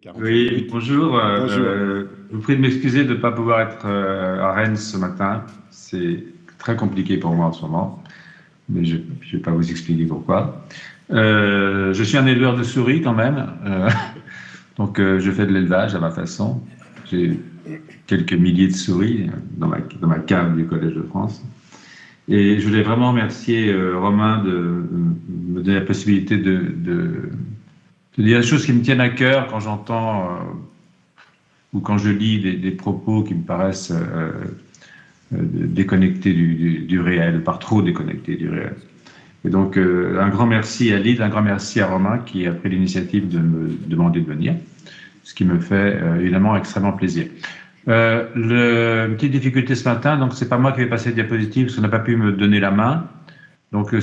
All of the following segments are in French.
40 Oui, minutes. bonjour. Bonjour. Je vous prie de m'excuser de ne pas pouvoir être à Rennes ce matin. C'est très compliqué pour moi en ce moment, mais je ne vais pas vous expliquer pourquoi. Je suis un éleveur de souris quand même, donc je fais de l'élevage à ma façon. J'ai quelques milliers de souris dans ma cave du Collège de France. Et je voulais vraiment remercier Romain de me donner la possibilité de dire des choses qui me tiennent à cœur quand j'entends ou quand je lis des propos qui me paraissent déconnectés du réel, par trop déconnectés du réel. Et donc, un grand merci à Lyd, un grand merci à Romain qui a pris l'initiative de me demander de venir, ce qui me fait évidemment extrêmement plaisir. Une petite difficulté ce matin, donc c'est pas moi qui vais passer les diapositives parce qu'on n'a pas pu me donner la main. Donc je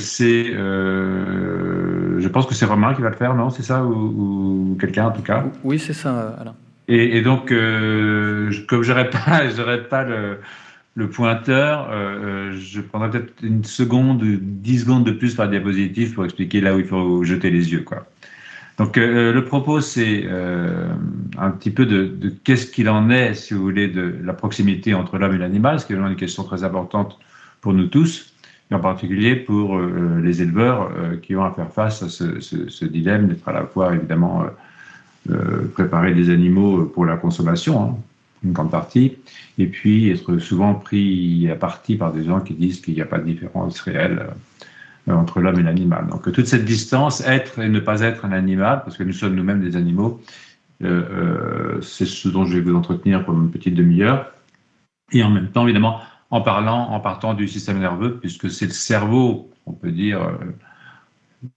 pense que c'est Romain qui va le faire, non? C'est ça ou quelqu'un en tout cas? Oui, c'est ça, Alain. Et donc, comme j'aurais pas le pointeur, je prendrai peut-être une seconde, 10 secondes de plus par diapositive pour expliquer là où il faut jeter les yeux, quoi. Donc, le propos, c'est un petit peu de qu'est-ce qu'il en est, si vous voulez, de la proximité entre l'homme et l'animal, ce qui est vraiment une question très importante pour nous tous, et en particulier pour les éleveurs qui ont à faire face à ce dilemme d'être à la fois, évidemment, préparer des animaux pour la consommation, hein, une grande partie, et puis être souvent pris à partie par des gens qui disent qu'il n'y a pas de différence réelle entre l'homme et l'animal. Donc toute cette distance, être et ne pas être un animal, parce que nous sommes nous-mêmes des animaux, c'est ce dont je vais vous entretenir pendant une petite demi-heure, et en même temps, évidemment, en partant du système nerveux, puisque c'est le cerveau, on peut dire,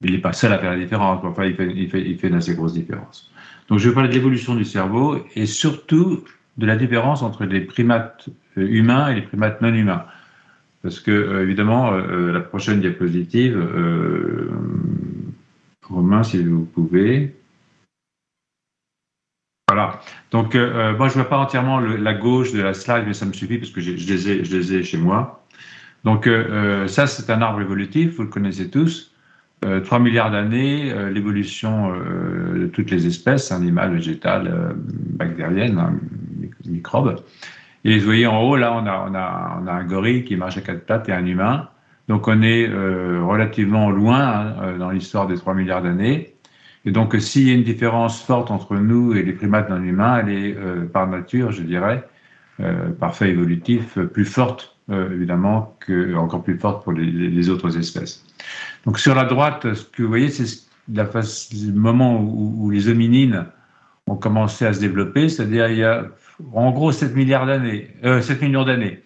il n'est pas seul à faire la différence, enfin, il fait une assez grosse différence. Donc, je vais parler de l'évolution du cerveau et surtout de la différence entre les primates humains et les primates non humains. Parce que, évidemment, la prochaine diapositive, Romain, si vous pouvez. Voilà. Donc, moi, je ne vois pas entièrement la gauche de la slide, mais ça me suffit parce que je les ai chez moi. Donc, ça, c'est un arbre évolutif, vous le connaissez tous. 3 milliards d'années, l'évolution de toutes les espèces, animales, végétales, bactériennes, hein, microbes. Et vous voyez en haut, là, on a un gorille qui marche à quatre pattes et un humain. Donc on est relativement loin hein, dans l'histoire des 3 milliards d'années. Et donc s'il y a une différence forte entre nous et les primates non humains, elle est par nature, je dirais, par fait évolutif, plus forte, évidemment, encore plus forte pour les autres espèces. Donc sur la droite, ce que vous voyez, c'est le moment où les hominines ont commencé à se développer, c'est-à-dire il y a en gros 7 milliards d'années, 7 millions d'années.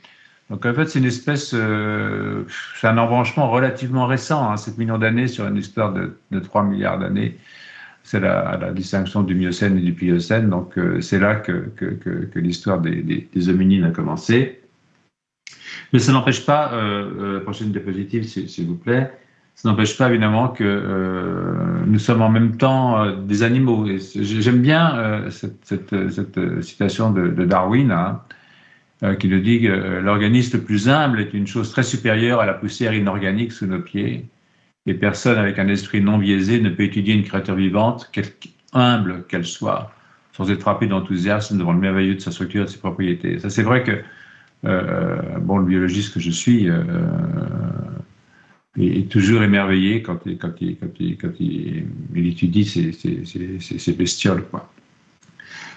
Donc en fait, c'est une espèce, c'est un embranchement relativement récent, hein, 7 millions d'années sur une histoire de 3 milliards d'années. C'est la distinction du Miocène et du Pliocène, donc c'est là que l'histoire des hominines a commencé. Mais ça n'empêche pas, prochaine diapositive s'il vous plaît, ça n'empêche pas évidemment que nous sommes en même temps des animaux. J'aime bien cette citation de Darwin, hein, qui nous dit que l'organisme le plus humble est une chose très supérieure à la poussière inorganique sous nos pieds. Et personne avec un esprit non biaisé ne peut étudier une créature vivante, humble qu'elle soit, sans être frappé d'enthousiasme devant le merveilleux de sa structure et de ses propriétés. Ça, c'est vrai que bon, le biologiste que je suis est toujours émerveillé quand il étudie ces bestioles, quoi.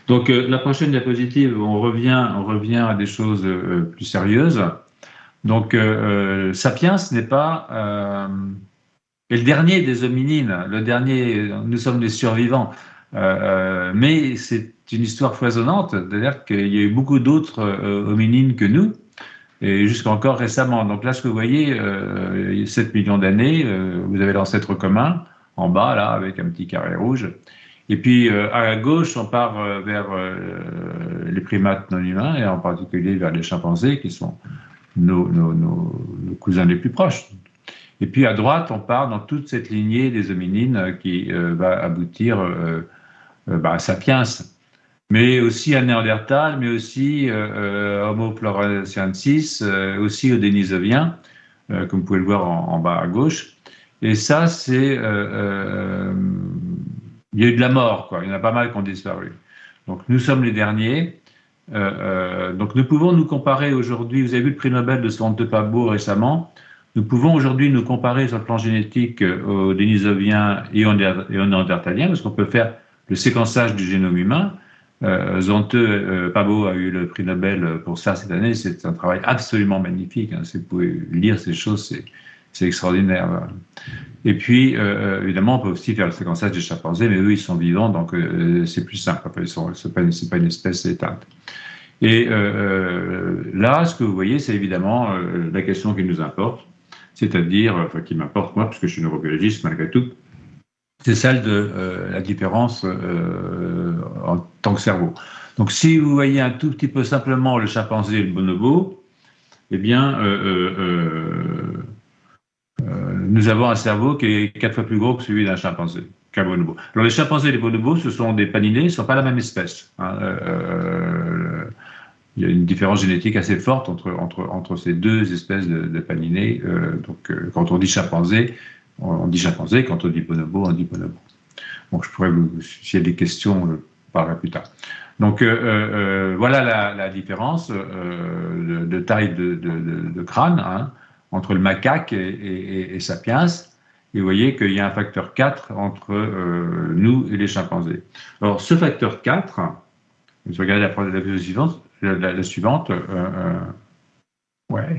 Donc, la prochaine diapositive, on revient à des choses plus sérieuses. Donc, Sapiens n'est pas le dernier des hominines. Le dernier, nous sommes des survivants. Mais c'est une histoire foisonnante, c'est-à-dire qu'il y a eu beaucoup d'autres hominines que nous, et jusqu'à encore récemment. Donc là, ce que vous voyez, 7 millions d'années, vous avez l'ancêtre commun, en bas, là, avec un petit carré rouge. Et puis, à gauche, on part vers les primates non humains, et en particulier vers les chimpanzés, qui sont nos cousins les plus proches. Et puis, à droite, on part dans toute cette lignée des hominines qui va aboutir à Sapiens, mais aussi à Néandertal, mais aussi Homo floresiensis, aussi aux Dénisoviens, comme vous pouvez le voir en bas à gauche. Et ça, il y a eu de la mort, quoi. Il y en a pas mal qui ont disparu. Donc nous sommes les derniers. Donc nous pouvons nous comparer aujourd'hui, vous avez vu le prix Nobel de Svante Pääbo récemment, nous pouvons aujourd'hui nous comparer sur le plan génétique aux Denisoviens et aux Néandertaliens, parce qu'on peut faire le séquençage du génome humain. Svante Pääbo a eu le prix Nobel pour ça cette année, c'est un travail absolument magnifique, hein. Si vous pouvez lire ces choses, c'est extraordinaire. Voilà. Et puis, évidemment, on peut aussi faire le séquençage des chimpanzés, mais eux, ils sont vivants, donc c'est plus simple. C'est pas une espèce éteinte. Et là, ce que vous voyez, c'est évidemment la question qui nous importe, c'est-à-dire, enfin, qui m'importe moi, parce que je suis neurobiologiste malgré tout, c'est celle de la différence en tant que cerveau. Donc, si vous voyez un tout petit peu simplement le chimpanzé et le bonobo, eh bien, nous avons un cerveau qui est 4 fois plus gros que celui d'un chimpanzé, qu'un bonobo. Alors, les chimpanzés et les bonobos, ce sont des paninés, ils ne sont pas la même espèce. Hein. Il y a une différence génétique assez forte entre ces deux espèces de paninés. Quand on dit chimpanzé, on dit chimpanzé, quand on dit bonobo, on dit bonobo. Bon, je pourrais s'il y a des questions, je parlerai plus tard. Donc, voilà la différence de taille de crâne, hein, entre le macaque et Sapiens. Et vous voyez qu'il y a un facteur 4 entre nous et les chimpanzés. Alors, ce facteur 4, je regarde la suivante. Ouais.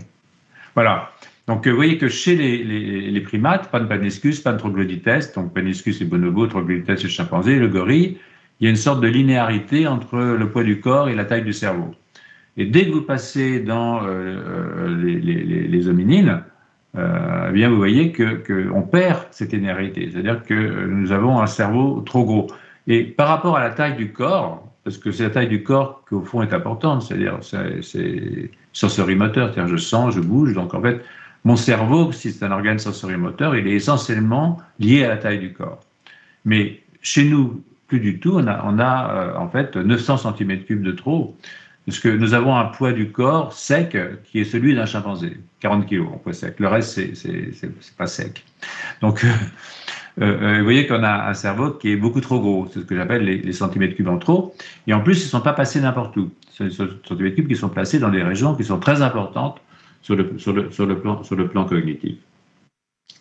Voilà. Donc, vous voyez que chez les primates, Paniscus, Troglodytes, donc Paniscus et bonobo, Troglodytes et chimpanzé, le gorille, il y a une sorte de linéarité entre le poids du corps et la taille du cerveau. Et dès que vous passez dans les hominines, eh bien vous voyez qu'on perd cette linéarité, c'est-à-dire que nous avons un cerveau trop gros. Et par rapport à la taille du corps, parce que c'est la taille du corps qui au fond est importante, c'est-à-dire c'est sensorimoteur, c'est-à-dire je sens, je bouge, donc en fait mon cerveau, si c'est un organe sensorimoteur, il est essentiellement lié à la taille du corps. Mais chez nous, plus du tout, on a en fait 900 cm3 de trop, parce que nous avons un poids du corps sec qui est celui d'un chimpanzé, 40 kg en poids sec. Le reste, c'est pas sec. Donc, vous voyez qu'on a un cerveau qui est beaucoup trop gros, c'est ce que j'appelle les centimètres cubes en trop, et en plus, ils ne sont pas passés n'importe où. Ce sont des centimètres cubes qui sont placés dans des régions qui sont très importantes sur le plan cognitif.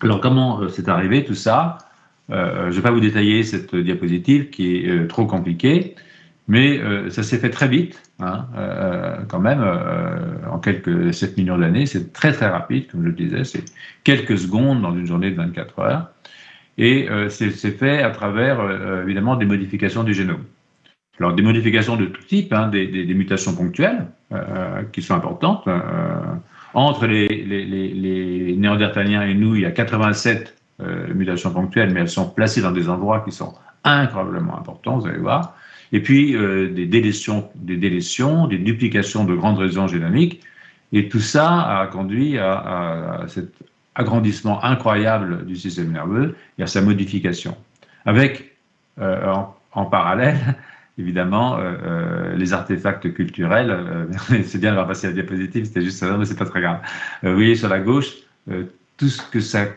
Alors, comment c'est arrivé tout ça ? Je ne vais pas vous détailler cette diapositive qui est trop compliquée, mais ça s'est fait très vite, hein, quand même, en quelques 7 millions d'années. C'est très très rapide, comme je le disais, c'est quelques secondes dans une journée de 24 heures. Et c'est fait à travers, évidemment, des modifications du génome. Alors, des modifications de tout type, hein, des mutations ponctuelles qui sont importantes. Entre les Néandertaliens et nous, il y a 87 mutations ponctuelles, mais elles sont placées dans des endroits qui sont incroyablement importants, vous allez voir. Et puis des délétions, des duplications de grandes régions génomiques. Et tout ça a conduit à cet agrandissement incroyable du système nerveux et à sa modification. Avec, en parallèle, évidemment, les artefacts culturels. C'est bien d'avoir passé la diapositive, c'était juste ça, mais c'est pas très grave. Vous voyez sur la gauche tout ce que ça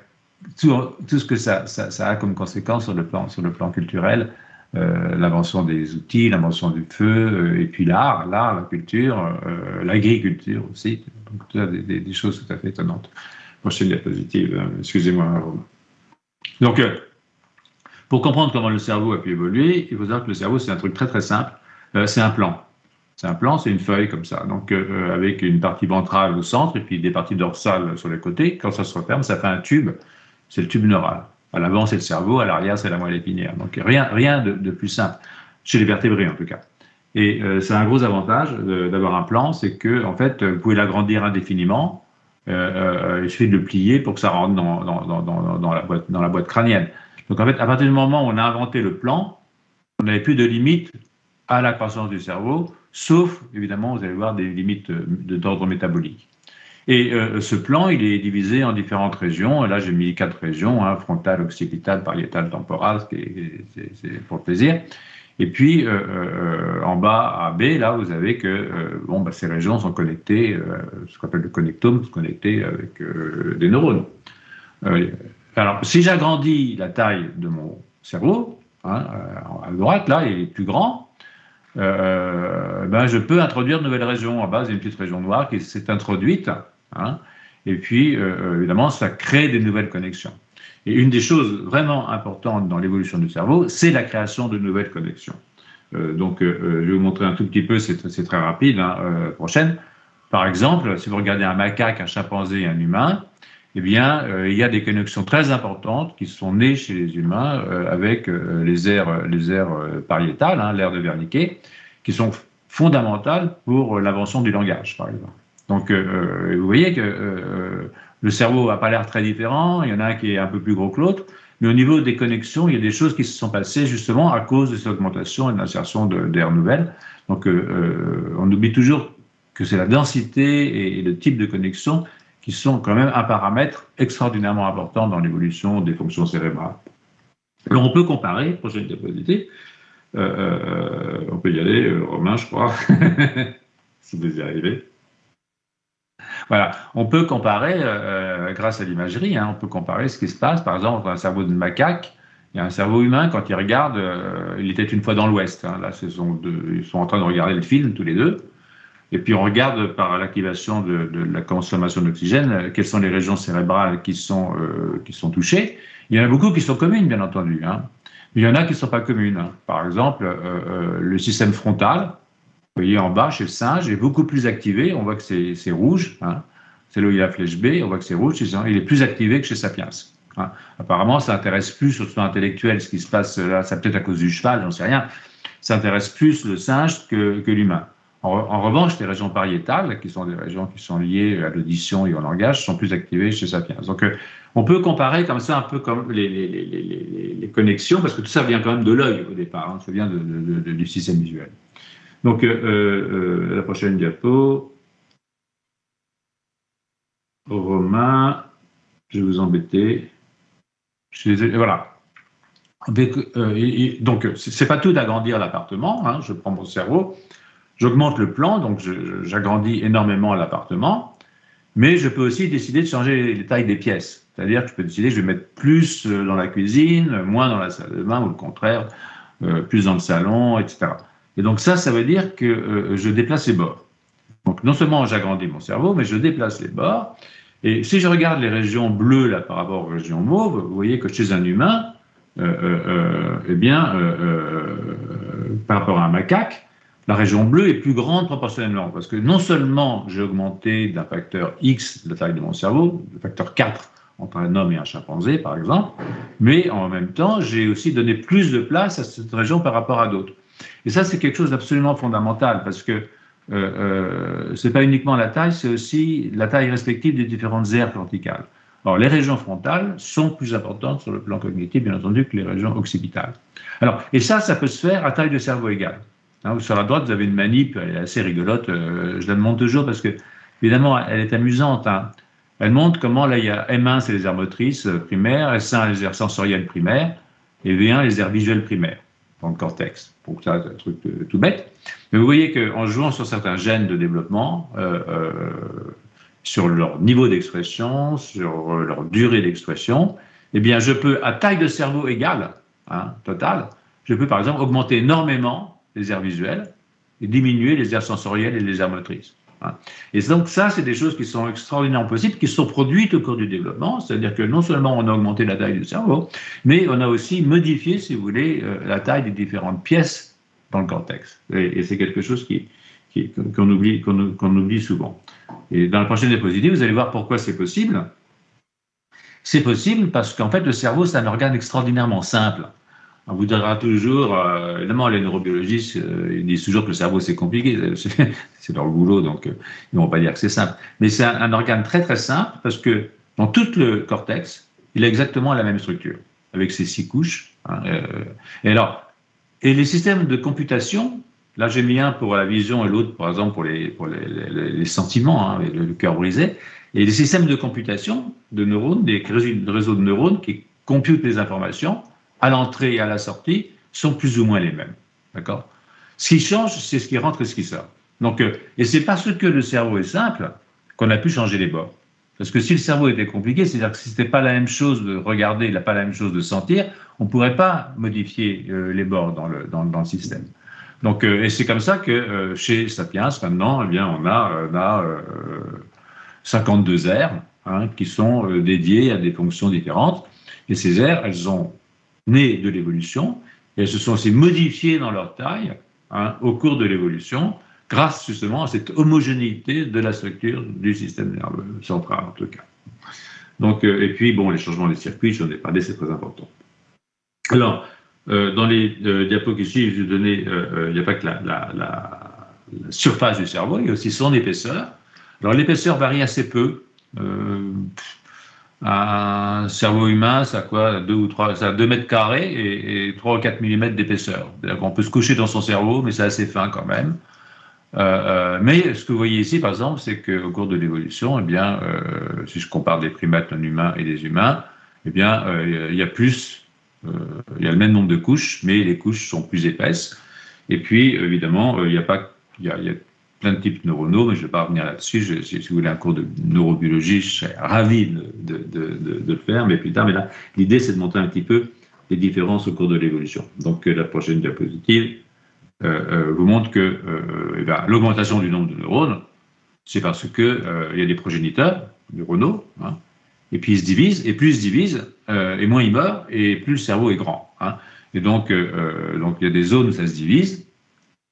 a comme conséquence sur le plan culturel, l'invention des outils, l'invention du feu, et puis l'art, la culture, l'agriculture aussi. Donc, des choses tout à fait étonnantes. Prochaine diapositive, excusez-moi. Donc, pour comprendre comment le cerveau a pu évoluer, il faut savoir que le cerveau, c'est un truc très très simple. C'est un plan. C'est un plan, c'est une feuille comme ça. Donc, avec une partie ventrale au centre et puis des parties dorsales sur les côtés. Quand ça se referme, ça fait un tube. C'est le tube neural. À l'avant, c'est le cerveau. À l'arrière, c'est la moelle épinière. Donc, rien de plus simple. Chez les vertébrés, en tout cas. Et c'est un gros avantage d'avoir un plan, c'est que, en fait, vous pouvez l'agrandir indéfiniment. Il suffit de le plier pour que ça rentre dans la boîte crânienne. Donc en fait, à partir du moment où on a inventé le plan, on n'avait plus de limites à la croissance du cerveau, sauf, évidemment, vous allez voir, des limites d'ordre métabolique. Et ce plan, il est divisé en différentes régions. Et là, j'ai mis 4 régions, hein, frontale, occipitale, pariétale, temporale, c'est pour le plaisir. Et puis, en bas, à B, là, vous avez que ces régions sont connectées, ce qu'on appelle le connectome, connectées avec des neurones. Alors, si j'agrandis la taille de mon cerveau, hein, à droite, là, il est plus grand, je peux introduire de nouvelles régions à base d'une petite région noire qui s'est introduite, hein, et puis évidemment ça crée des nouvelles connexions. Et une des choses vraiment importantes dans l'évolution du cerveau, c'est la création de nouvelles connexions. Je vais vous montrer un tout petit peu, c'est très rapide, hein, prochaine. Par exemple, si vous regardez un macaque, un chimpanzé et un humain, eh bien, il y a des connexions très importantes qui sont nées chez les humains avec les aires pariétales, hein, l'aire de Wernicke, qui sont fondamentales pour l'invention du langage, par exemple. Donc, vous voyez que le cerveau n'a pas l'air très différent, il y en a un qui est un peu plus gros que l'autre, mais au niveau des connexions, il y a des choses qui se sont passées justement à cause de cette augmentation et de l'insertion d'aires nouvelles. Donc, on oublie toujours que c'est la densité et le type de connexion qui sont quand même un paramètre extraordinairement important dans l'évolution des fonctions cérébrales. Alors on peut comparer, prochaine diapositive, on peut y aller, Romain, je crois, si vous y arrivez. Voilà, on peut comparer, grâce à l'imagerie, hein, on peut comparer ce qui se passe, par exemple, dans un cerveau de macaque. Il y a un cerveau humain, quand il regarde, il était une fois dans l'Ouest. Hein, là, ils sont en train de regarder le film, tous les deux. Et puis on regarde par l'activation de la consommation d'oxygène quelles sont les régions cérébrales qui sont touchées. Il y en a beaucoup qui sont communes, bien entendu, hein. Mais il y en a qui ne sont pas communes, hein. Par exemple, le système frontal, vous voyez en bas chez le singe, est beaucoup plus activé. On voit que c'est rouge, hein. C'est là où il y a la flèche B, on voit que c'est rouge. Il est plus activé que chez Sapiens, hein. Apparemment, ça intéresse plus sur le plan intellectuel ce qui se passe là. C'est peut-être à cause du cheval, j'en sais rien. Ça intéresse plus le singe que l'humain. En revanche, les régions pariétales, qui sont des régions qui sont liées à l'audition et au langage, sont plus activées chez Sapiens. Donc, on peut comparer comme ça un peu comme les connexions, parce que tout ça vient quand même de l'œil au départ, hein, ça vient du système visuel. Donc, la prochaine diapo. Romain, je vais vous embêter. Je suis désolé, voilà. Donc, c'est pas tout d'agrandir l'appartement, hein, je prends mon cerveau. J'augmente le plan, donc j'agrandis énormément l'appartement, mais je peux aussi décider de changer les tailles des pièces. C'est-à-dire que je peux décider que je vais mettre plus dans la cuisine, moins dans la salle de bain, ou le contraire, plus dans le salon, etc. Et donc ça veut dire que je déplace les bords. Donc non seulement j'agrandis mon cerveau, mais je déplace les bords. Et si je regarde les régions bleues là, par rapport aux régions mauves, vous voyez que chez un humain, par rapport à un macaque, la région bleue est plus grande proportionnellement, parce que non seulement j'ai augmenté d'un facteur X la taille de mon cerveau, le facteur 4 entre un homme et un chimpanzé par exemple, mais en même temps j'ai aussi donné plus de place à cette région par rapport à d'autres. Et ça c'est quelque chose d'absolument fondamental, parce que c'est pas uniquement la taille, c'est aussi la taille respective des différentes aires corticales. Alors les régions frontales sont plus importantes sur le plan cognitif bien entendu que les régions occipitales. Alors, et ça peut se faire à taille de cerveau égale. Hein, sur la droite, vous avez une manip, elle est assez rigolote, je la montre toujours parce que, évidemment, elle est amusante. Hein. Elle montre comment, là, il y a M1, c'est les aires motrices primaires, S1, les aires sensorielles primaires, et V1, les aires visuelles primaires, dans le cortex. Donc, ça, c'est un truc tout bête. Mais vous voyez qu'en jouant sur certains gènes de développement, sur leur niveau d'expression, sur leur durée d'expression, eh bien, je peux, à taille de cerveau égale, hein, totale, je peux, par exemple, augmenter énormément les aires visuelles et diminuer les aires sensorielles et les aires motrices. Et donc ça, c'est des choses qui sont extraordinairement possibles, qui sont produites au cours du développement, c'est-à-dire que non seulement on a augmenté la taille du cerveau, mais on a aussi modifié, si vous voulez, la taille des différentes pièces dans le cortex. Et c'est quelque chose qu'on oublie souvent. Et dans la prochaine diapositive, vous allez voir pourquoi c'est possible. C'est possible parce qu'en fait, le cerveau, c'est un organe extraordinairement simple. On vous dira toujours, évidemment, les neurobiologistes, ils disent toujours que le cerveau, c'est compliqué, c'est leur boulot, donc ils ne vont pas dire que c'est simple. Mais c'est un organe très, très simple, parce que dans tout le cortex, il a exactement la même structure, avec ses 6 couches. Hein, et les systèmes de computation, là j'ai mis un pour la vision et l'autre, par exemple, pour les sentiments, hein, le cœur brisé, et les systèmes de computation de neurones, des réseaux de neurones qui computent les informations, à l'entrée et à la sortie, sont plus ou moins les mêmes. D'accord ? Ce qui change, c'est ce qui rentre et ce qui sort. Donc, et c'est parce que le cerveau est simple qu'on a pu changer les bords. Parce que si le cerveau était compliqué, c'est-à-dire que si ce n'était pas la même chose de regarder, pas la même chose de sentir, on ne pourrait pas modifier les bords dans le système. Donc, et c'est comme ça que chez Sapiens, maintenant, eh bien, on a 52 aires qui sont dédiées à des fonctions différentes. Et ces aires, elles sont nées de l'évolution et elles se sont aussi modifiées dans leur taille au cours de l'évolution, grâce justement à cette homogénéité de la structure du système nerveux central, en tout cas. Donc, et puis, bon, les changements des circuits, j'en ai parlé, c'est très important. Alors, dans les diapos qui suivent, je vais donner, il n'y a pas que la surface du cerveau, il y a aussi son épaisseur. Alors, l'épaisseur varie assez peu. Un cerveau humain, ça a quoi, 2 ou 3, ça a 2 mètres carrés et 3 ou 4 mm d'épaisseur. On peut se coucher dans son cerveau, mais c'est assez fin quand même. Mais ce que vous voyez ici, par exemple, c'est qu'au cours de l'évolution, eh bien, si je compare des primates non humains et des humains, eh bien, il y a plus, il y a le même nombre de couches, mais les couches sont plus épaisses. Et puis, évidemment, il y a plein de types neuronaux, mais je ne vais pas revenir là-dessus. Si vous voulez un cours de neurobiologie, je serais ravi de le faire, mais plus tard. Mais là, l'idée, c'est de montrer un petit peu les différences au cours de l'évolution. Donc, la prochaine diapositive vous montre que l'augmentation du nombre de neurones, c'est parce que il y a des progéniteurs neuronaux, et puis ils se divisent, et plus ils se divisent, et moins ils meurent, et plus le cerveau est grand. Et donc, il y a des zones où ça se divise,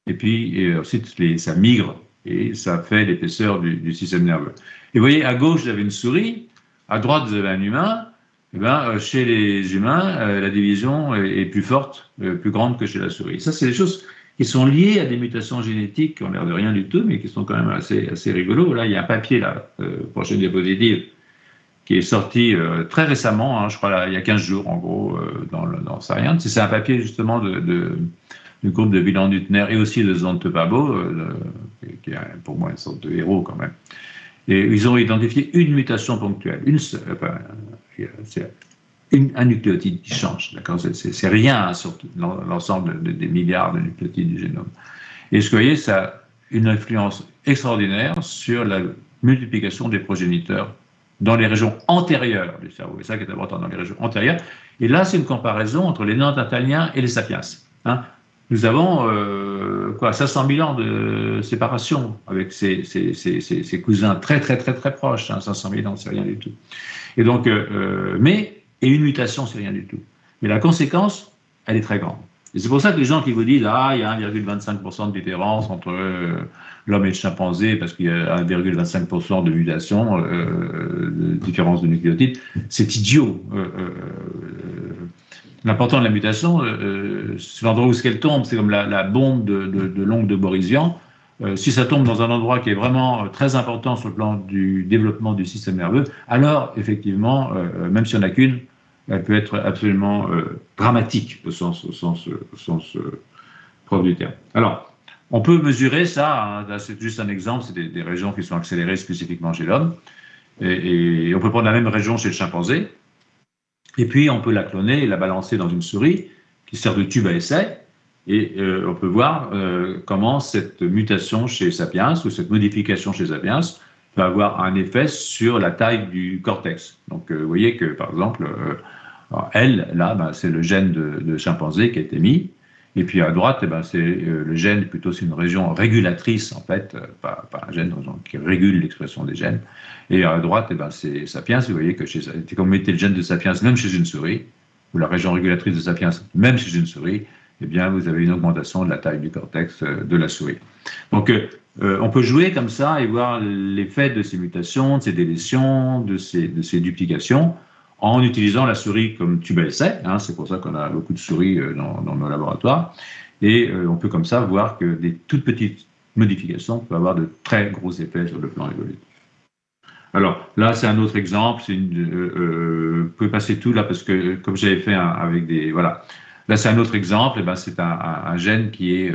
et puis ensuite ça migre, et ça fait l'épaisseur du système nerveux. Et vous voyez, à gauche, vous avez une souris, à droite, vous avez un humain. Eh bien, chez les humains, la division est plus forte, plus grande que chez la souris. Ça, c'est des choses qui sont liées à des mutations génétiques qui ont l'air de rien du tout, mais qui sont quand même assez rigolos. Là, il y a un papier, là, prochaine diapositive, qui est sorti très récemment, je crois là, il y a 15 jours, en gros, dans Science. C'est un papier, justement, du groupe de Wieland-Hüttner et aussi de Svante Pääbo, qui est pour moi une sorte de héros quand même. Et ils ont identifié une mutation ponctuelle, c'est un nucléotide qui change, d'accord, c'est rien sur l'ensemble des milliards de nucléotides du génome. Et ce que vous voyez, ça a une influence extraordinaire sur la multiplication des progéniteurs dans les régions antérieures du cerveau. C'est ça qui est important, dans les régions antérieures. Et là, c'est une comparaison entre les Néandertaliens et les sapiens. Nous avons 500 000 ans de séparation avec ces cousins très proches. 500 000 ans, c'est rien du tout. Et donc, et une mutation, c'est rien du tout. Mais la conséquence, elle est très grande. Et c'est pour ça que les gens qui vous disent il y a 1,25% de différence entre l'homme et le chimpanzé parce qu'il y a 1,25% de mutation, de différence de nucléotides, c'est idiot. L'important de la mutation, c'est l'endroit où elle tombe, c'est comme la bombe de l'ongle de Borisian. Si ça tombe dans un endroit qui est vraiment très important sur le plan du développement du système nerveux, alors effectivement, même si on n'a qu'une, elle peut être absolument dramatique au sens propre du terme. Alors, on peut mesurer ça, c'est juste un exemple, c'est des régions qui sont accélérées spécifiquement chez l'homme, et on peut prendre la même région chez le chimpanzé, et puis on peut la cloner et la balancer dans une souris qui sert de tube à essai, et on peut voir comment cette mutation chez Sapiens, ou cette modification chez Sapiens, peut avoir un effet sur la taille du cortex. Donc vous voyez que, par exemple, c'est le gène de chimpanzé qui a été mis, et puis à droite, c'est le gène, plutôt c'est une région régulatrice, en fait, pas un gène qui régule l'expression des gènes. Et à droite, c'est Sapiens, vous voyez que quand vous mettez le gène de Sapiens, même chez une souris, ou la région régulatrice de Sapiens, même chez une souris, eh bien, vous avez une augmentation de la taille du cortex de la souris. Donc, on peut jouer comme ça et voir l'effet de ces mutations, de ces délétions, de ces duplications, en utilisant la souris comme tube à essai. C'est pour ça qu'on a beaucoup de souris dans nos laboratoires. Et on peut comme ça voir que des toutes petites modifications peuvent avoir de très gros effets sur le plan évolutif. Alors, là, c'est un autre exemple. Vous pouvez passer tout là, parce que comme j'avais fait avec des... Voilà. Là, c'est un autre exemple. C'est un gène qui est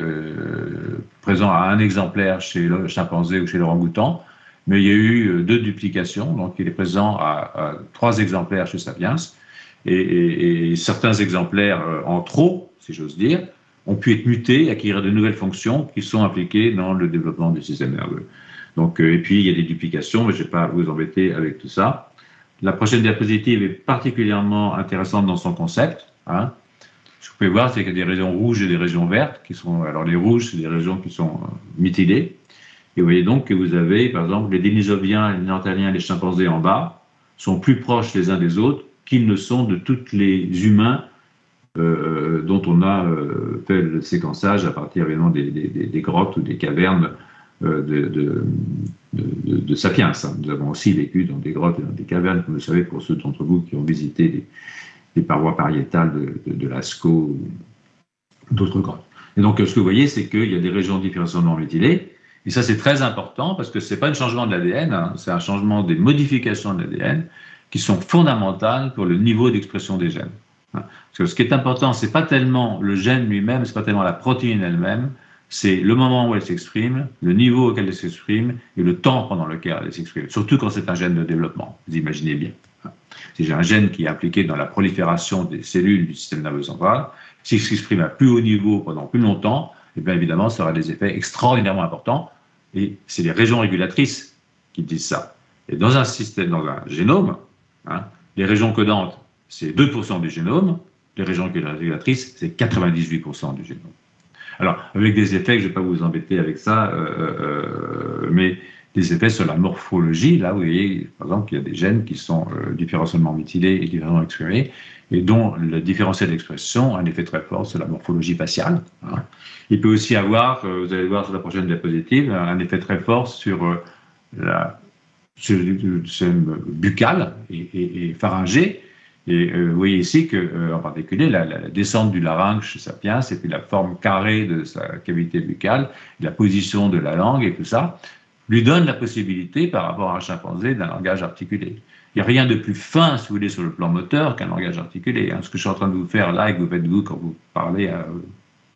présent à un exemplaire chez le chimpanzé ou chez l'orang-outan, mais il y a eu 2 duplications, donc il est présent à 3 exemplaires chez Sapiens, et certains exemplaires en trop, si j'ose dire, ont pu être mutés, acquérir de nouvelles fonctions qui sont impliquées dans le développement du système nerveux. Donc, et puis, il y a des duplications, mais je ne vais pas vous embêter avec tout ça. La prochaine diapositive est particulièrement intéressante dans son concept. Ce que vous pouvez voir, c'est qu'il y a des régions rouges et des régions vertes qui sont. Alors les rouges, c'est des régions qui sont mutilées. Et vous voyez donc que vous avez, par exemple, les Denisoviens, les Néandertaliens et les chimpanzés en bas sont plus proches les uns des autres qu'ils ne sont de tous les humains dont on a fait le séquençage à partir évidemment des grottes ou des cavernes de Sapiens. Nous avons aussi vécu dans des grottes et dans des cavernes, comme vous le savez, pour ceux d'entre vous qui ont visité les parois pariétales de Lascaux ou d'autres grottes. Et donc, ce que vous voyez, c'est qu'il y a des régions différentiellement mutilées. Et ça, c'est très important parce que ce n'est pas un changement de l'ADN, hein, c'est un changement des modifications de l'ADN qui sont fondamentales pour le niveau d'expression des gènes. Parce que ce qui est important, ce n'est pas tellement le gène lui-même, ce n'est pas tellement la protéine elle-même, c'est le moment où elle s'exprime, le niveau auquel elle s'exprime et le temps pendant lequel elle s'exprime, surtout quand c'est un gène de développement, vous imaginez bien. Si j'ai un gène qui est impliqué dans la prolifération des cellules du système nerveux central, s'il s'exprime à plus haut niveau pendant plus longtemps, et bien évidemment, ça aura des effets extraordinairement importants. Et c'est les régions régulatrices qui disent ça. Et dans un système, dans un génome, hein, les régions codantes, c'est 2% du génome. Les régions régulatrices, c'est 98% du génome. Alors, avec des effets, je ne vais pas vous embêter avec ça, mais des effets sur la morphologie. Là, vous voyez, par exemple, qu'il y a des gènes qui sont différentiellement mutilés et différentiellement exprimés, et dont le différentiel d'expression a un effet très fort sur la morphologie faciale. Hein. Il peut aussi avoir, vous allez voir sur la prochaine diapositive, un effet très fort sur le système buccal et pharyngé. Et vous voyez ici que, en particulier, la descente du larynx chez Sapiens, et puis la forme carrée de sa cavité buccale, la position de la langue et tout ça, lui donne la possibilité, par rapport à un chimpanzé, d'un langage articulé. Il n'y a rien de plus fin, si vous voulez, sur le plan moteur qu'un langage articulé. Hein. Ce que je suis en train de vous faire là et que vous faites vous quand vous parlez,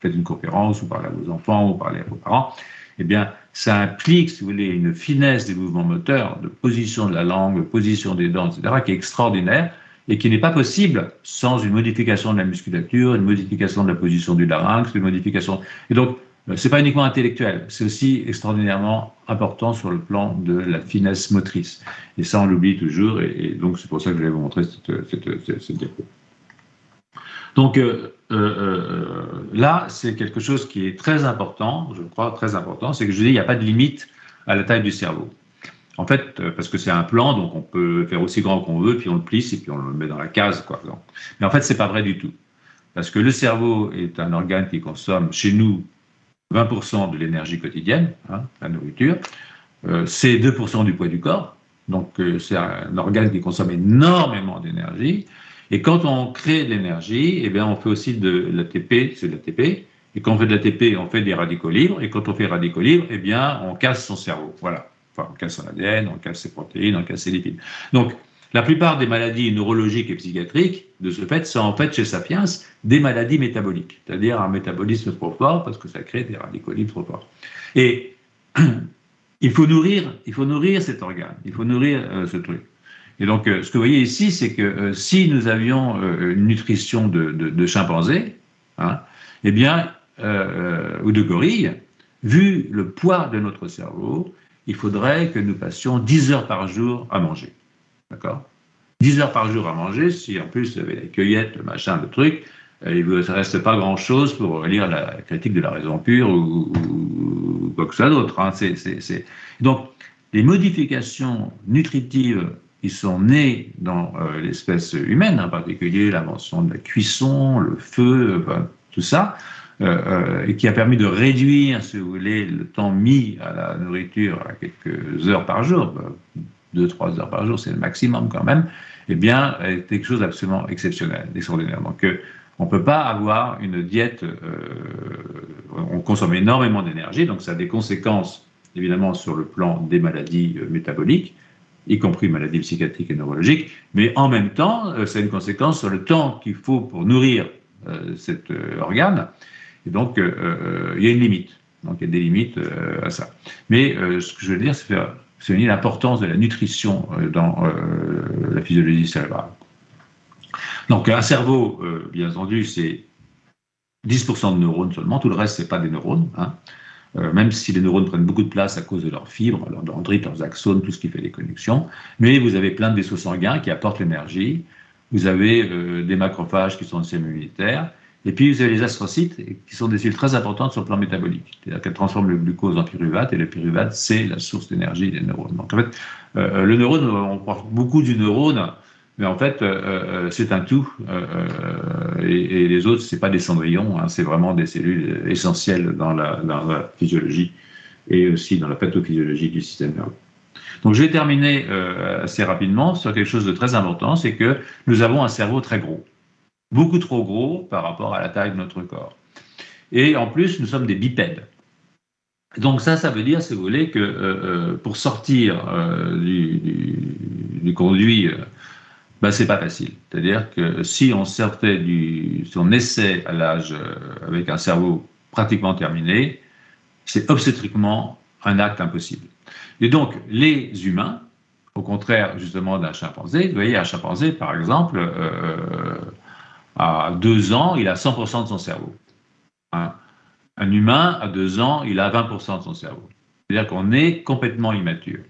faites une conférence, ou parlez à vos enfants, ou parlez à vos parents, eh bien, ça implique, si vous voulez, une finesse des mouvements moteurs, de position de la langue, de position des dents, etc., qui est extraordinaire et qui n'est pas possible sans une modification de la musculature, une modification de la position du larynx, une modification. Et donc, c'est pas uniquement intellectuel, c'est aussi extraordinairement important sur le plan de la finesse motrice. Et ça, on l'oublie toujours, et donc c'est pour ça que je vais vous montrer cette diapo. Donc là, c'est quelque chose qui est très important, je crois très important, c'est que je dis, il n'y a pas de limite à la taille du cerveau. En fait, parce que c'est un plan, donc on peut faire aussi grand qu'on veut, puis on le plisse et puis on le met dans la case, quoi. Donc, mais en fait, c'est pas vrai du tout. Parce que le cerveau est un organe qui consomme, chez nous, 20% de l'énergie quotidienne, hein, la nourriture. C'est 2% du poids du corps. Donc, c'est un organe qui consomme énormément d'énergie. Et quand on crée de l'énergie, eh bien, on fait aussi de l'ATP, c'est de l'ATP. Et quand on fait de l'ATP, on fait des radicaux libres. Et quand on fait des radicaux libres, eh bien, on casse son cerveau. Voilà. Enfin, on casse son ADN, on casse ses protéines, on casse ses lipides. Donc, la plupart des maladies neurologiques et psychiatriques, de ce fait, sont en fait chez Sapiens des maladies métaboliques, c'est-à-dire un métabolisme trop fort parce que ça crée des radicaux libres trop forts. Et il faut nourrir cet organe, il faut nourrir ce truc. Et donc, ce que vous voyez ici, c'est que si nous avions une nutrition de chimpanzés, hein, eh bien, ou de gorilles, vu le poids de notre cerveau, il faudrait que nous passions 10 heures par jour à manger. D'accord ? 10 heures par jour à manger, si en plus vous avez la cueillette, le machin, le truc, il ne reste pas grand-chose pour lire la critique de la raison pure ou quoi que ce soit d'autre. Hein. Donc, les modifications nutritives qui sont nées dans l'espèce humaine, en particulier l'invention de la cuisson, le feu, tout ça, et qui a permis de réduire, si vous voulez, le temps mis à la nourriture à quelques heures par jour, 2-3 heures par jour, c'est le maximum quand même, eh bien, c'est quelque chose d'absolument exceptionnel, extraordinaire. Donc, on ne peut pas avoir une diète, on consomme énormément d'énergie, donc ça a des conséquences, évidemment, sur le plan des maladies métaboliques, y compris maladies psychiatriques et neurologiques, mais en même temps, ça a une conséquence sur le temps qu'il faut pour nourrir cet organe, et donc, il y a une limite. Donc, il y a des limites à ça. Mais ce que je veux dire, c'est faire souligner l'importance de la nutrition dans la physiologie cérébrale. Donc, un cerveau, bien entendu, c'est 10% de neurones seulement, tout le reste, ce n'est pas des neurones, hein. Même si les neurones prennent beaucoup de place à cause de leurs fibres, leurs dendrites, leurs axones, tout ce qui fait les connexions. Mais vous avez plein de vaisseaux sanguins qui apportent l'énergie, vous avez des macrophages qui sont le système immunitaire, Et puis, vous avez les astrocytes, qui sont des cellules très importantes sur le plan métabolique. C'est-à-dire qu'elles transforment le glucose en pyruvate, et le pyruvate, c'est la source d'énergie des neurones. Donc, en fait, le neurone, on parle beaucoup du neurone, mais en fait, c'est un tout. Et les autres, c'est pas des cendrillons, hein, c'est vraiment des cellules essentielles dans la physiologie et aussi dans la pathophysiologie du système nerveux. Donc, je vais terminer assez rapidement sur quelque chose de très important, c'est que nous avons un cerveau très gros. Beaucoup trop gros par rapport à la taille de notre corps. Et en plus, nous sommes des bipèdes. Donc ça veut dire, si vous voulez, que pour sortir du conduit, c'est pas facile. C'est-à-dire que si on essaie à l'âge avec un cerveau pratiquement terminé, c'est obstétriquement un acte impossible. Et donc, les humains, au contraire justement d'un chimpanzé, vous voyez, un chimpanzé, par exemple, à 2 ans, il a 100% de son cerveau. Un humain, à 2 ans, il a 20% de son cerveau. C'est-à-dire qu'on est complètement immature.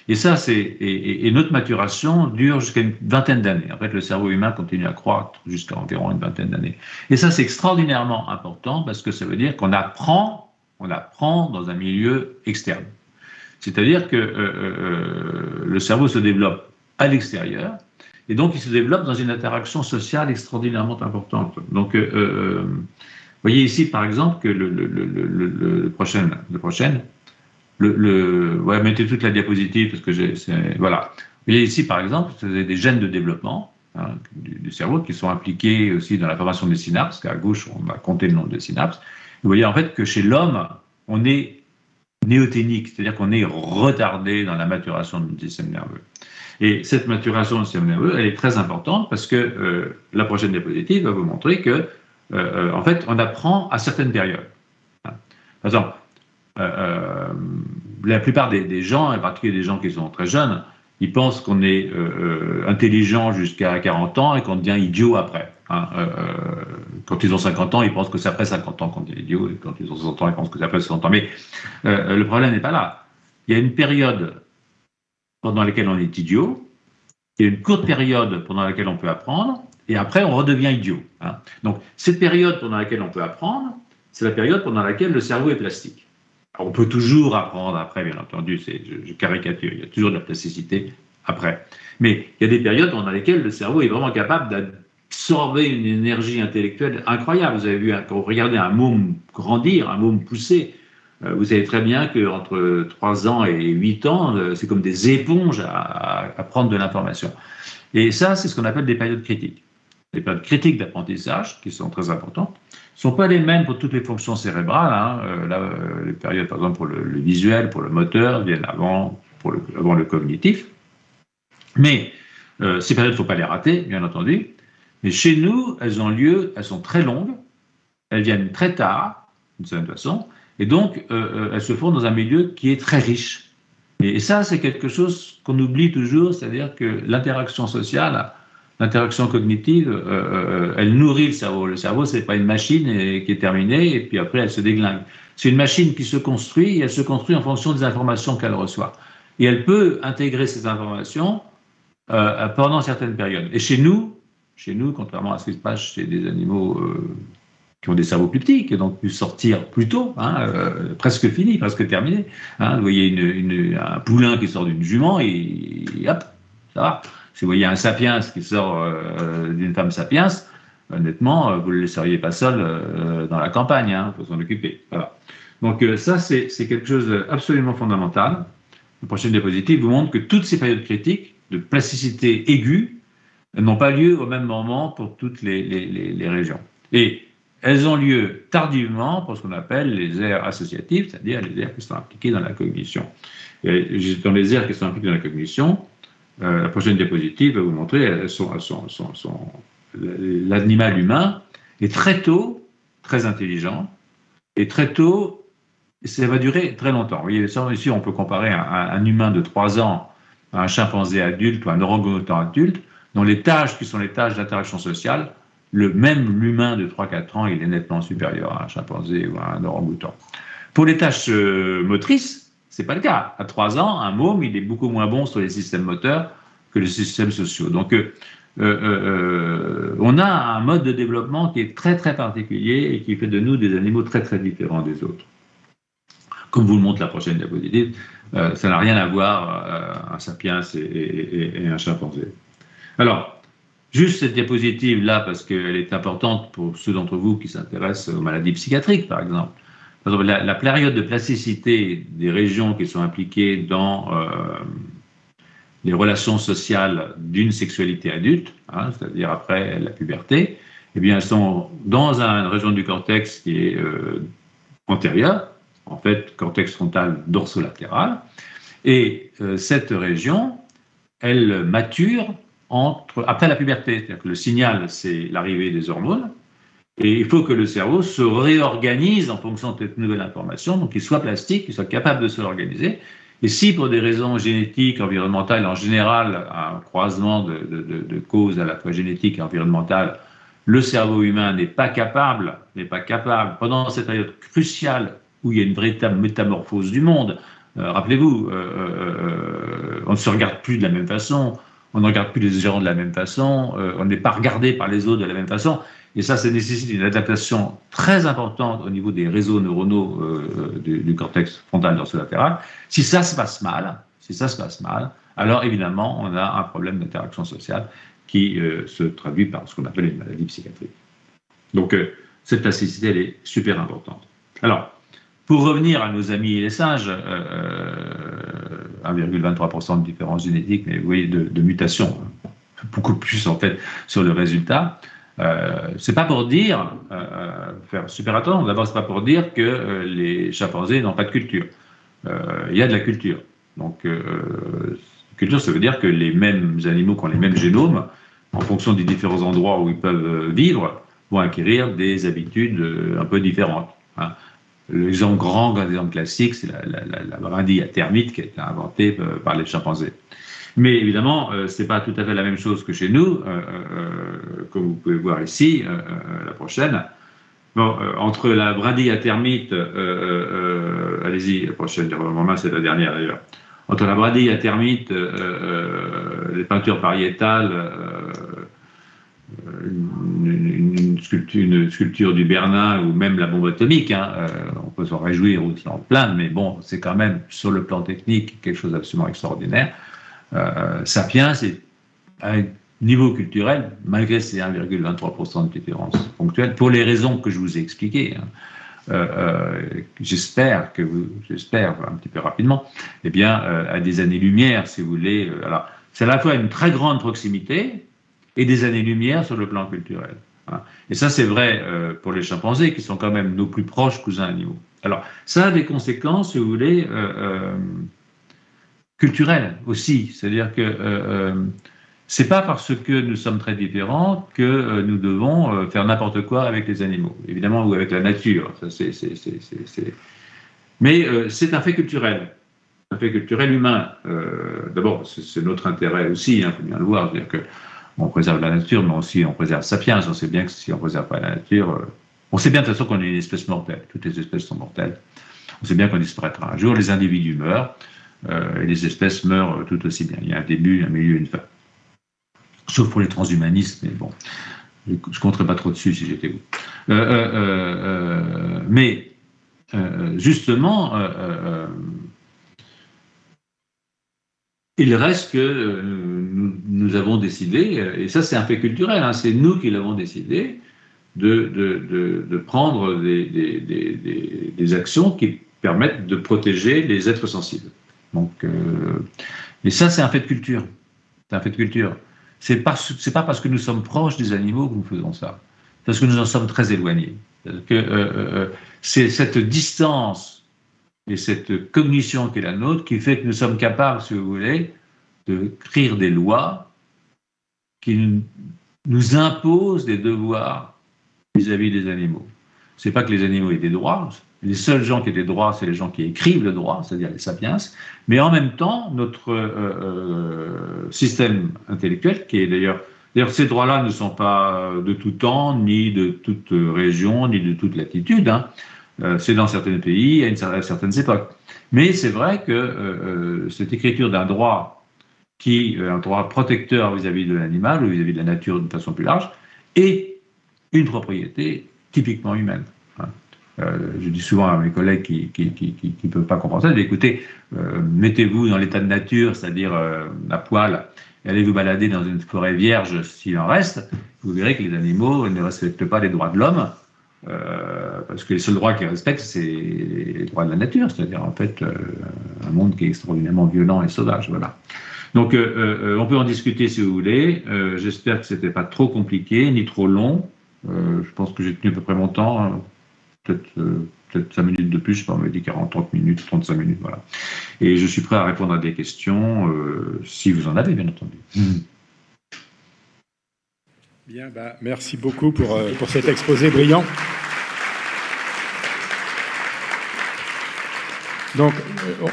Et ça, et notre maturation dure jusqu'à une vingtaine d'années. En fait, le cerveau humain continue à croître jusqu'à environ une vingtaine d'années. Et ça, c'est extraordinairement important parce que ça veut dire qu'on apprend dans un milieu externe. C'est-à-dire que le cerveau se développe à l'extérieur, et donc il se développe dans une interaction sociale extraordinairement importante. Donc, vous voyez ici, par exemple, que le prochain, mettez toute la diapositive, parce que voilà. Vous voyez ici, par exemple, vous avez des gènes de développement du cerveau qui sont impliqués aussi dans la formation des synapses, qu'à gauche, on va compter le nombre de synapses. Vous voyez en fait que chez l'homme, on est néoténique, c'est-à-dire qu'on est retardé dans la maturation du système nerveux. Et cette maturation du système nerveux, elle est très importante parce que la prochaine diapositive va vous montrer que, en fait, on apprend à certaines périodes. Par exemple, la plupart des gens, en particulier des gens qui sont très jeunes, ils pensent qu'on est intelligent jusqu'à 40 ans et qu'on devient idiot après. Quand ils ont 50 ans, ils pensent que c'est après 50 ans qu'on devient idiot, et quand ils ont 60 ans, ils pensent que c'est après 60 ans. Mais le problème n'est pas là. Il y a une période pendant laquelle on est idiot, il y a une courte période pendant laquelle on peut apprendre, et après on redevient idiot. Donc cette période pendant laquelle on peut apprendre, c'est la période pendant laquelle le cerveau est plastique. Alors, on peut toujours apprendre après, bien entendu, je caricature, il y a toujours de la plasticité après. Mais il y a des périodes pendant lesquelles le cerveau est vraiment capable d'absorber une énergie intellectuelle incroyable. Vous avez vu, quand vous regardez un môme grandir, un môme pousser, vous savez très bien qu'entre 3 ans et 8 ans, c'est comme des éponges à prendre de l'information. Et ça, c'est ce qu'on appelle des périodes critiques. Les périodes critiques d'apprentissage, qui sont très importantes, ne sont pas les mêmes pour toutes les fonctions cérébrales. Les périodes, par exemple, pour le visuel, pour le moteur, viennent avant le cognitif. Mais ces périodes, il ne faut pas les rater, bien entendu. Mais chez nous, elles sont très longues, elles viennent très tard, d'une certaine façon, et donc elles se font dans un milieu qui est très riche. Et ça, c'est quelque chose qu'on oublie toujours, c'est-à-dire que l'interaction sociale, l'interaction cognitive, elle nourrit le cerveau. Le cerveau, ce n'est pas une machine qui est terminée, et puis après, elle se déglingue. C'est une machine qui se construit, et elle se construit en fonction des informations qu'elle reçoit. Et elle peut intégrer ces informations pendant certaines périodes. Et chez nous, contrairement à ce qui se passe chez des animaux qui ont des cerveaux plus petits, qui ont donc pu sortir plus tôt, presque fini, presque terminé. Vous voyez un poulain qui sort d'une jument et hop, ça va. Si vous voyez un sapiens qui sort d'une femme sapiens, honnêtement, vous ne le laisseriez pas seul dans la campagne, il faut s'en occuper. Voilà. Donc ça, c'est quelque chose d'absolument fondamental. La prochaine diapositive vous montre que toutes ces périodes critiques de plasticité aiguë n'ont pas lieu au même moment pour toutes les régions. Et elles ont lieu tardivement pour ce qu'on appelle les aires associatives, c'est-à-dire les aires qui sont impliquées dans la cognition. Et dans les aires qui sont impliquées dans la cognition, la prochaine diapositive va vous montrer l'animal humain est très tôt très intelligent, et très tôt, ça va durer très longtemps. Vous voyez, ici, on peut comparer un humain de 3 ans à un chimpanzé adulte ou un orang-outan adulte, dont les tâches qui sont les tâches d'interaction sociale, l'humain de 3-4 ans, il est nettement supérieur à un chimpanzé ou à un orang-outan. Pour les tâches motrices, ce n'est pas le cas. À 3 ans, un môme, il est beaucoup moins bon sur les systèmes moteurs que les systèmes sociaux. Donc, on a un mode de développement qui est très très particulier et qui fait de nous des animaux très très différents des autres. Comme vous le montre la prochaine diapositive, ça n'a rien à voir un sapiens et un chimpanzé. Alors, juste cette diapositive-là, parce qu'elle est importante pour ceux d'entre vous qui s'intéressent aux maladies psychiatriques, par exemple. Par exemple, la période de plasticité des régions qui sont impliquées dans les relations sociales d'une sexualité adulte, hein, c'est-à-dire après la puberté, eh bien, elles sont dans une région du cortex qui est antérieure, en fait, cortex frontal dorsolatéral, et cette région, elle mature après la puberté, c'est-à-dire que le signal, c'est l'arrivée des hormones, et il faut que le cerveau se réorganise en fonction de cette nouvelle information, donc qu'il soit plastique, qu'il soit capable de se réorganiser. Et si pour des raisons génétiques, environnementales, en général, un croisement de causes à la fois génétiques et environnementales, le cerveau humain n'est pas capable, pendant cette période cruciale où il y a une véritable métamorphose du monde, rappelez-vous, on ne se regarde plus de la même façon, on ne regarde plus les gens de la même façon, on n'est pas regardé par les autres de la même façon. Et ça nécessite une adaptation très importante au niveau des réseaux neuronaux du cortex frontal dorsolatéral. Si ça se passe mal, alors évidemment, on a un problème d'interaction sociale qui se traduit par ce qu'on appelle une maladie psychiatrique. Donc, cette plasticité, elle est super importante. Alors, pour revenir à nos amis et les singes, 1,23% de différence génétique, mais vous voyez, de mutation, beaucoup plus en fait sur le résultat. C'est pas pour dire, faire super attention, d'abord c'est pas pour dire que les chimpanzés n'ont pas de culture. Il y a de la culture. Donc, culture, ça veut dire que les mêmes animaux qui ont les mêmes génomes, en fonction des différents endroits où ils peuvent vivre, vont acquérir des habitudes un peu différentes. Hein. Grand exemple classique, c'est la brindille à termites qui a été inventée par les chimpanzés. Mais évidemment, ce n'est pas tout à fait la même chose que chez nous, comme vous pouvez voir ici, la prochaine. Bon, entre la brindille à termites, allez-y, la prochaine, c'est la dernière d'ailleurs. Entre la brindille à termites, les peintures pariétales, une sculpture du Bernin ou même la bombe atomique, hein, on peut s'en réjouir ou s'en plaindre, mais bon, c'est quand même, sur le plan technique, quelque chose d'absolument extraordinaire. Sapiens, c'est à un niveau culturel, malgré ces 1,23% de différence ponctuelle, pour les raisons que je vous ai expliquées, hein, j'espère un petit peu rapidement, eh bien, à des années-lumière, si vous voulez. Alors, c'est à la fois une très grande proximité et des années-lumière sur le plan culturel. Hein. Et ça, c'est vrai pour les chimpanzés, qui sont quand même nos plus proches cousins animaux. Alors, ça a des conséquences, si vous voulez, culturelles aussi. C'est-à-dire que c'est pas parce que nous sommes très différents que nous devons faire n'importe quoi avec les animaux, évidemment, ou avec la nature. Ça, Mais c'est un fait culturel. Un fait culturel humain. D'abord, c'est notre intérêt aussi, il faut bien le voir. C'est-à-dire qu'on préserve la nature, mais aussi on préserve Sapiens. On sait bien que si on ne préserve pas la nature, on sait bien de toute façon qu'on est une espèce mortelle. Toutes les espèces sont mortelles. On sait bien qu'on disparaîtra un jour. Les individus meurent et les espèces meurent tout aussi bien. Il y a un début, un milieu, une fin. Sauf pour les transhumanistes, mais bon, je ne compterai pas trop dessus si j'étais vous. Mais justement, il reste que nous avons décidé, et ça c'est un fait culturel, hein, c'est nous qui l'avons décidé, de prendre des actions qui permettent de protéger les êtres sensibles. Donc, et ça c'est un fait de culture. C'est un fait de culture. C'est pas parce que nous sommes proches des animaux que nous faisons ça. C'est parce que nous en sommes très éloignés. C'est cette distance et cette cognition qui est la nôtre qui fait que nous sommes capables, si vous voulez, d'écrire des lois qui nous imposent des devoirs vis-à-vis des animaux. C'est pas que les animaux aient des droits. Les seuls gens qui aient des droits, c'est les gens qui écrivent le droit, c'est-à-dire les sapiens. Mais en même temps, notre système intellectuel, qui est d'ailleurs ces droits-là ne sont pas de tout temps, ni de toute région, ni de toute latitude. Hein. C'est dans certains pays, à certaines époques. Mais c'est vrai que cette écriture d'un droit qui est un droit protecteur vis-à-vis de l'animal ou vis-à-vis de la nature de façon plus large, et une propriété typiquement humaine. Je dis souvent à mes collègues qui ne peuvent pas comprendre ça, écoutez, mettez-vous dans l'état de nature, c'est-à-dire à poil, et allez vous balader dans une forêt vierge s'il en reste, vous verrez que les animaux ne respectent pas les droits de l'homme, parce que les seuls droits qu'ils respectent, c'est les droits de la nature, c'est-à-dire en fait un monde qui est extraordinairement violent et sauvage. Voilà. Donc on peut en discuter si vous voulez. J'espère que ce n'était pas trop compliqué ni trop long. Je pense que j'ai tenu à peu près mon temps, hein. Peut-être 5 minutes de plus, je sais pas, on m'a dit 40, 30 minutes, 35 minutes, voilà. Et je suis prêt à répondre à des questions, si vous en avez, bien entendu. Bien, merci beaucoup pour cet exposé brillant. Donc,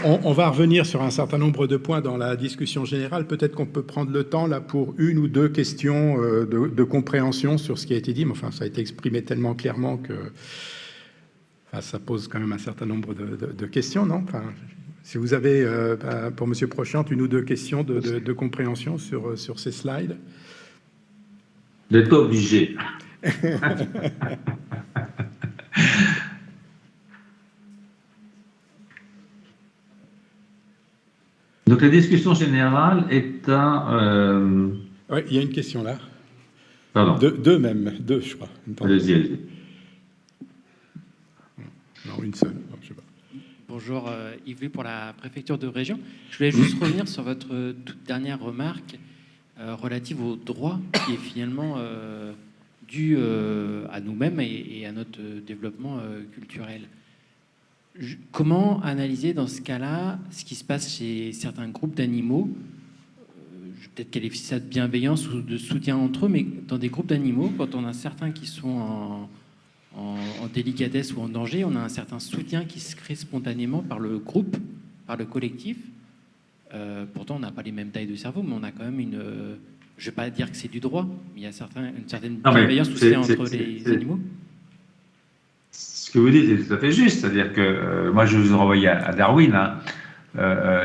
on va revenir sur un certain nombre de points dans la discussion générale. Peut-être qu'on peut prendre le temps là pour une ou deux questions de compréhension sur ce qui a été dit. Mais enfin, ça a été exprimé tellement clairement que ça pose quand même un certain nombre de questions, non? Enfin, si vous avez, pour Monsieur Prochante, une ou deux questions de compréhension sur ces slides. Vous n'êtes pas obligé. Donc la discussion générale est un... Oui, il y a une question là. Pardon. Deux même, deux, je crois. Allez-y, allez-y. Non, une seule. Non, je sais pas. Bonjour, Yves pour la préfecture de région. Je voulais juste revenir sur votre toute dernière remarque relative au droit qui est finalement dû à nous-mêmes et à notre développement culturel. Comment analyser dans ce cas-là ce qui se passe chez certains groupes d'animaux? Je vais peut-être qualifier ça de bienveillance ou de soutien entre eux, mais dans des groupes d'animaux, quand on a certains qui sont en délicatesse ou en danger, on a un certain soutien qui se crée spontanément par le groupe, par le collectif. Pourtant, on n'a pas les mêmes tailles de cerveau, mais on a quand même une... je ne vais pas dire que c'est du droit, mais il y a une certaine bienveillance entre les animaux. Ce que vous dites est tout à fait juste, c'est-à-dire que moi je vous ai renvoyé à Darwin,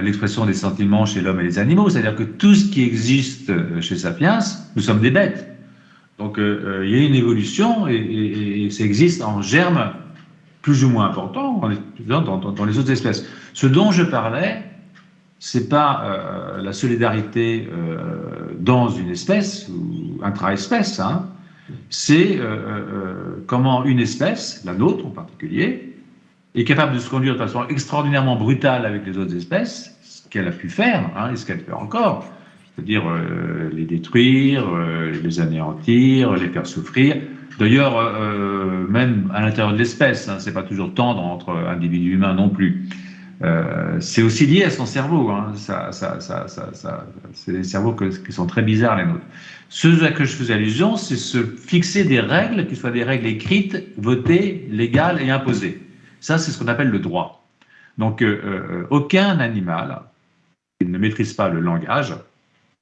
l'expression des sentiments chez l'homme et les animaux, c'est-à-dire que tout ce qui existe chez Sapiens, nous sommes des bêtes. Donc il y a une évolution et ça existe en germe plus ou moins important dans les autres espèces. Ce dont je parlais, c'est pas la solidarité dans une espèce ou intra-espèce, hein. C'est comment une espèce, la nôtre en particulier, est capable de se conduire de façon extraordinairement brutale avec les autres espèces, ce qu'elle a pu faire, hein, et ce qu'elle fait encore, c'est-à-dire les détruire, les anéantir, les faire souffrir. D'ailleurs, même à l'intérieur de l'espèce, hein, c'est pas toujours tendre entre individus humains non plus. C'est aussi lié à son cerveau, hein. C'est des cerveaux qui sont très bizarres, les nôtres. Ce à que je faisais allusion, c'est se fixer des règles, qui soient des règles écrites, votées, légales et imposées. Ça, c'est ce qu'on appelle le droit. Donc, aucun animal qui ne maîtrise pas le langage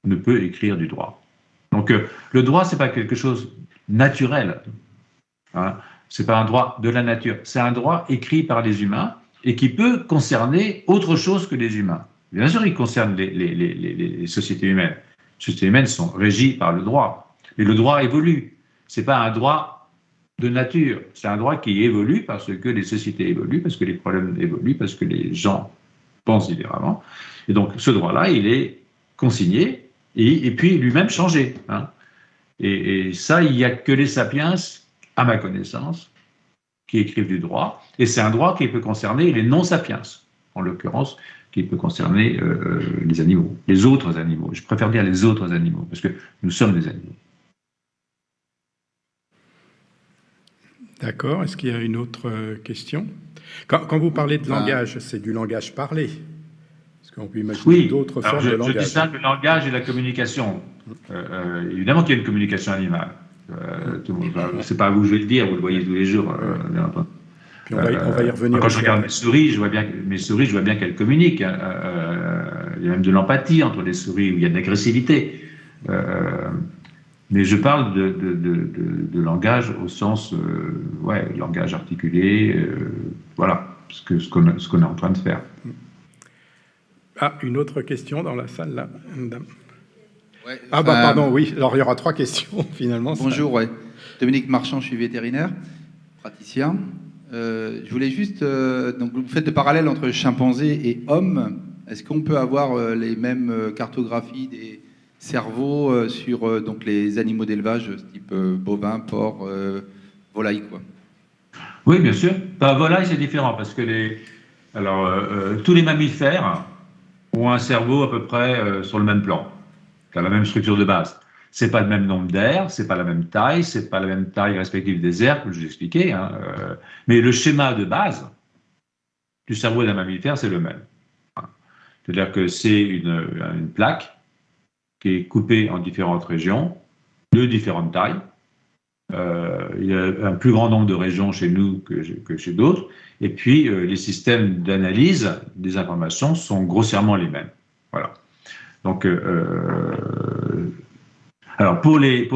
ne peut écrire du droit. Donc, le droit, c'est pas quelque chose naturel, hein. C'est pas un droit de la nature. C'est un droit écrit par les humains et qui peut concerner autre chose que les humains. Bien sûr, il concerne les sociétés humaines. Les sociétés humaines sont régies par le droit. Et le droit évolue. Ce n'est pas un droit de nature. C'est un droit qui évolue parce que les sociétés évoluent, parce que les problèmes évoluent, parce que les gens pensent différemment. Et donc, ce droit-là, il est consigné et puis lui-même changé, hein. Et ça, il n'y a que les sapiens, à ma connaissance, qui écrivent du droit, et c'est un droit qui peut concerner les non-sapiens, en l'occurrence, qui peut concerner les animaux, les autres animaux. Je préfère dire les autres animaux, parce que nous sommes des animaux. D'accord. Est-ce qu'il y a une autre question? Quand vous parlez de langage, c'est du langage parlé? Parce qu'on peut imaginer d'autres formes de langage. Je distingue le langage et la communication. Évidemment qu'il y a une communication animale. C'est pas à vous que je vais le dire, vous le voyez tous les jours. Bien entendu. Puis on va y revenir. Quand je regarde mes souris, je vois bien qu'elles communiquent. Il y a même de l'empathie entre les souris, où il y a de l'agressivité. Mais je parle de langage au sens, langage articulé, voilà, ce qu'on est en train de faire. Ah, une autre question dans la salle, là. Madame. Ouais, Pardon, oui. Alors, il y aura 3 questions, finalement. Bonjour, ouais. Dominique Marchand, je suis vétérinaire, praticien. Je voulais juste... donc, vous faites le parallèle entre chimpanzé et homme. Est-ce qu'on peut avoir les mêmes cartographies des cerveaux sur donc les animaux d'élevage, type bovin, porc, volaille, quoi? Oui, bien sûr. Volaille, c'est différent parce que tous les mammifères ont un cerveau à peu près sur le même plan, qui a la même structure de base. C'est pas le même nombre d'aires, c'est pas la même taille, c'est pas la même taille respective des aires, comme je vous expliquais. Mais le schéma de base du cerveau d'un mammifère, c'est le même. C'est-à-dire que c'est une plaque qui est coupée en différentes régions, de différentes tailles. Il y a un plus grand nombre de régions chez nous que chez d'autres. Et puis, les systèmes d'analyse des informations sont grossièrement les mêmes. Voilà. Donc, alors pour les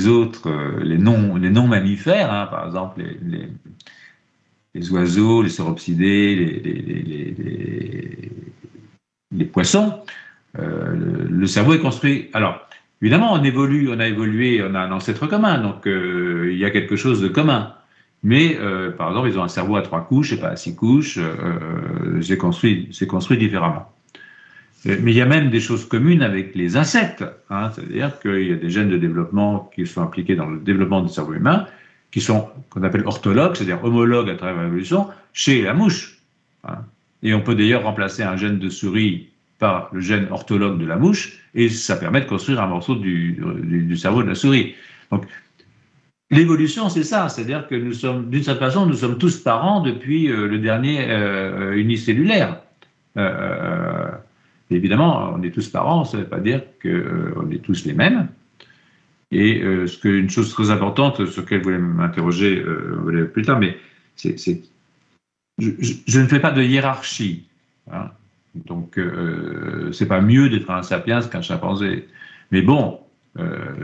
autres, les non mammifères, par exemple les oiseaux, les sauropsidés, les poissons, le cerveau est construit. Alors, évidemment, on a évolué, on a un ancêtre commun, donc il y a quelque chose de commun. Mais, par exemple, ils ont un cerveau à 3 couches et pas à 6 couches, c'est construit différemment. Mais il y a même des choses communes avec les insectes, c'est-à-dire qu'il y a des gènes de développement qui sont impliqués dans le développement du cerveau humain, qui sont qu'on appelle orthologues, c'est-à-dire homologues à travers l'évolution, chez la mouche. Et on peut d'ailleurs remplacer un gène de souris par le gène orthologue de la mouche, et ça permet de construire un morceau du cerveau de la souris. Donc, l'évolution, c'est ça, c'est-à-dire que nous sommes, d'une certaine façon, nous sommes tous parents depuis le dernier unicellulaire. Évidemment, on est tous parents, ça ne veut pas dire qu'on est tous les mêmes. Et une chose très importante sur laquelle vous voulez m'interroger plus tard, mais je ne fais pas de hiérarchie. Donc, c'est pas mieux d'être un sapiens qu'un chimpanzé. Mais bon,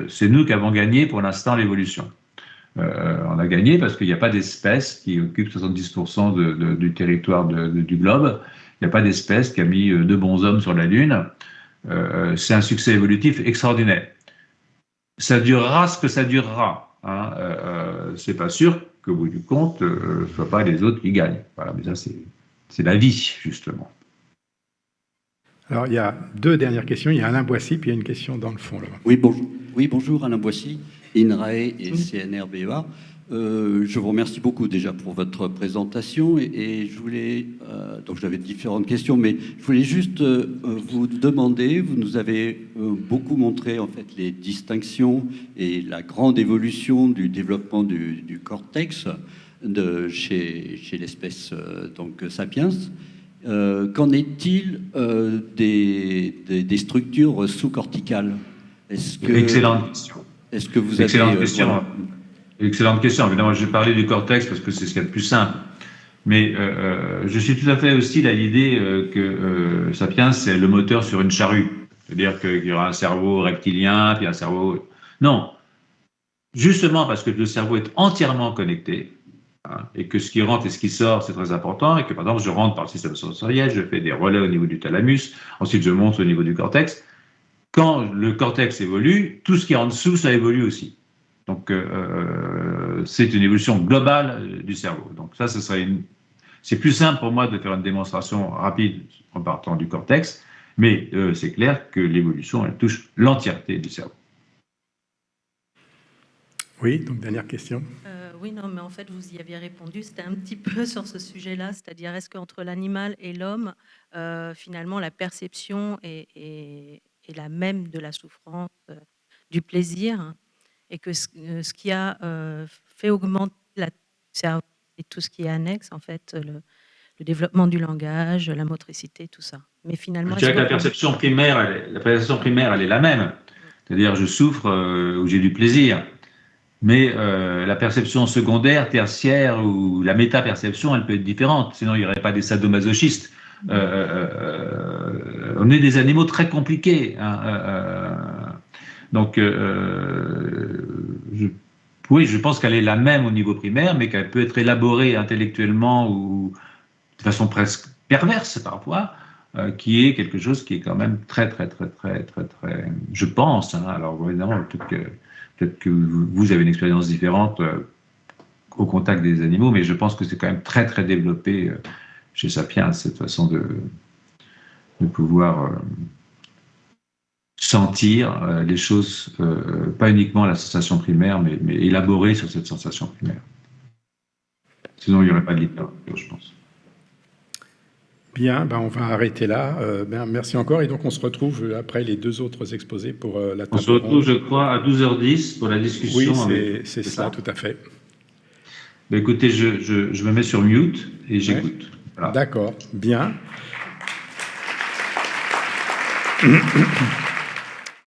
c'est nous qui avons gagné pour l'instant l'évolution. On a gagné parce qu'il n'y a pas d'espèce qui occupe 70% du territoire du globe. Il n'y a pas d'espèce qui a mis 2 bons hommes sur la Lune. C'est un succès évolutif extraordinaire. Ça durera ce que ça durera. C'est pas sûr qu'au bout du compte, ce ne soit pas les autres qui gagnent. Voilà, mais ça, c'est la vie, justement. Alors, il y a 2 dernières questions. Il y a Alain Boissy, puis il y a une question dans le fond, là. Oui, bonjour, Alain Boissy, INRAE et CNRBEA. Je vous remercie beaucoup déjà pour votre présentation et je voulais, donc j'avais différentes questions, mais je voulais juste vous demander, vous nous avez beaucoup montré en fait les distinctions et la grande évolution du développement du cortex chez l'espèce donc Sapiens. Qu'en est-il des structures sous-corticales? Excellente question. Est-ce que vous Excellente avez... question. Voilà. Excellente question. Évidemment, je vais parler du cortex parce que c'est ce qu'il y a de plus simple. Mais je suis tout à fait aussi à l'idée que Sapiens, c'est le moteur sur une charrue. C'est-à-dire qu'il y aura un cerveau rectilien, puis un cerveau... Non. Justement parce que le cerveau est entièrement connecté, et que ce qui rentre et ce qui sort, c'est très important, et que par exemple, je rentre par le système sensoriel, je fais des relais au niveau du thalamus, ensuite je monte au niveau du cortex. Quand le cortex évolue, tout ce qui est en dessous, ça évolue aussi. Donc, c'est une évolution globale du cerveau. Donc ça serait c'est plus simple pour moi de faire une démonstration rapide en partant du cortex, mais c'est clair que l'évolution, elle touche l'entièreté du cerveau. Oui, donc dernière question. Oui, non, mais en fait, vous y aviez répondu. C'était un petit peu sur ce sujet-là, c'est-à-dire est-ce qu'entre l'animal et l'homme, finalement, la perception est la même de la souffrance, du plaisir, et que ce qui a fait augmenter la cerveau et tout ce qui est annexe, en fait, le développement du langage, la motricité, tout ça. Mais finalement, je dirais que la perception primaire, elle est la même. C'est-à-dire, je souffre ou j'ai du plaisir. Mais la perception secondaire, tertiaire ou la méta-perception, elle peut être différente. Sinon, il n'y aurait pas des sadomasochistes. On est des animaux très compliqués. Donc, je pense qu'elle est la même au niveau primaire, mais qu'elle peut être élaborée intellectuellement ou de façon presque perverse parfois, qui est quelque chose qui est quand même très, je pense, hein, alors évidemment, peut-être que vous avez une expérience différente au contact des animaux, mais je pense que c'est quand même très développé chez Sapiens, cette façon de pouvoir sentir les choses, pas uniquement la sensation primaire, mais élaborer sur cette sensation primaire. Sinon, il n'y aurait pas de littérature, je pense. Bien, on va arrêter là. Merci encore. Et donc, on se retrouve après les deux autres exposés pour la table ronde. On se retrouve, je crois, à 12h10 pour la discussion. Oui, c'est ça, tout à fait. Ben, écoutez, je me mets sur mute et j'écoute. Ouais. Voilà. D'accord, bien.